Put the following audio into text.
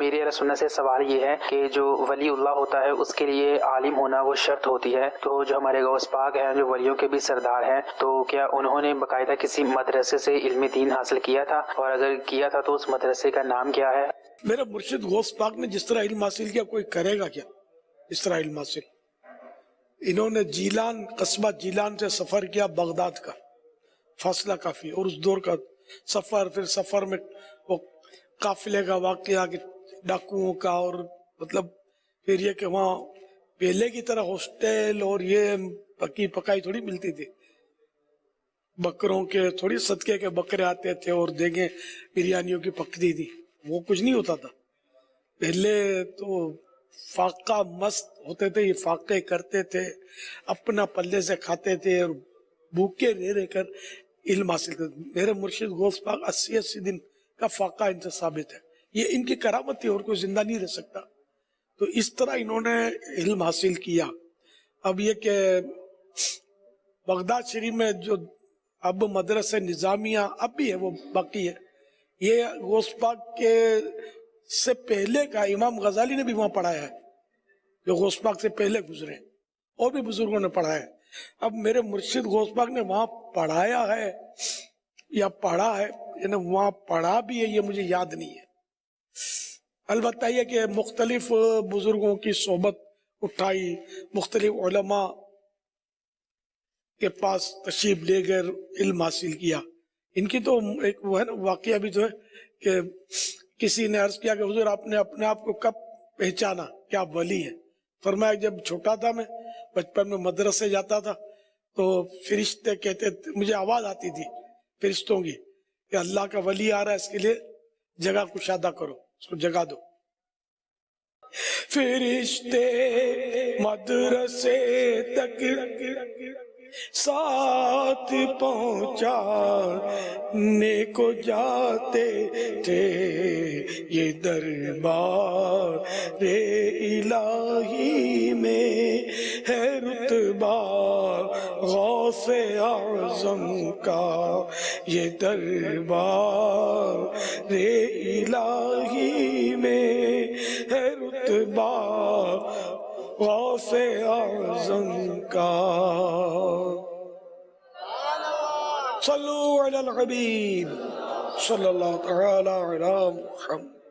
میرے اہل سنت سے سوال یہ ہے کہ جو ولی اللہ ہوتا ہے اس کے لیے عالم ہونا وہ شرط ہوتی ہے، تو جو ہمارے غوث پاک ہیں جو ولیوں کے بھی سردار ہیں، تو کیا انہوں نے باقاعدہ کسی مدرسے سے علم دین حاصل کیا تھا، اور اگر کیا تھا تو اس مدرسے کا نام کیا ہے؟ میرا مرشد غوث پاک نے جس طرح علم حاصل کیا کوئی کرے گا کیا اس طرح علم حاصل؟ انہوں نے جیلان، قصبہ جیلان سے سفر کیا بغداد کا، فاصلہ کافی، اور اس دور کا سفر، پھر سفر میں وہ قافلے کا واقعہ کہ ڈاکوؤں کا، اور مطلب پھر یہ کہ وہاں پہلے کی طرح ہاسٹل اور یہ پکی پکائی تھوڑی ملتی تھی، بکروں کے تھوڑی صدقے کے بکرے آتے تھے اور دیگیں بریانیوں کی پکتی تھی، وہ کچھ نہیں ہوتا تھا پہلے تو۔ فاقہ مست ہوتے تھے، یہ فاقے کرتے تھے، اپنا پلے سے کھاتے تھے اور بھوکے رہ کر علم حاصل کرتے۔ میرے مرشد غوث پاک 80 دن کا فاقہ ان سے ثابت ہے، یہ ان کی کرامت تھی اور کوئی زندہ نہیں رہ سکتا۔ تو اس طرح انہوں نے علم حاصل کیا۔ اب یہ کہ بغداد شریف میں جو اب مدرسہ نظامیہ اب بھی ہے وہ باقی ہے، یہ غوث پاک کے سے پہلے کا امام غزالی نے بھی وہاں پڑھایا ہے، جو غوث پاک سے پہلے گزرے، اور بھی بزرگوں نے پڑھایا ہے۔ اب میرے مرشد غوث پاک نے وہاں پڑھایا ہے یا پڑھا ہے، یعنی وہاں پڑھا بھی ہے یہ مجھے یاد نہیں ہے، البتہ یہ کہ مختلف بزرگوں کی صحبت اٹھائی، مختلف علماء کے پاس تشریف لے کر علم حاصل کیا۔ ان کی تو ایک وہ ہے نا واقعہ بھی تو ہے کہ کسی نے عرض کیا کہ حضور آپ نے اپنے آپ کو کب پہچانا کہ آپ ولی ہیں؟ فرمایا جب چھوٹا تھا میں بچپن میں مدرسے جاتا تھا تو فرشتے کہتے تھے، مجھے آواز آتی تھی فرشتوں کی کہ اللہ کا ولی آ رہا ہے، اس کے لیے جگہ کشادہ کرو، اس کو جگہ دو۔ فرشتے مدرسے تک ساتھ پہنچانے کو جاتے تھے، یہ دربار الہی میں ہے رتبہ غوث اعظم کا، یہ دربار الہی میں ہے رتبہ غوث اعظم کا۔ صلو علی الحبیب صلی اللہ تعالی علی محمد۔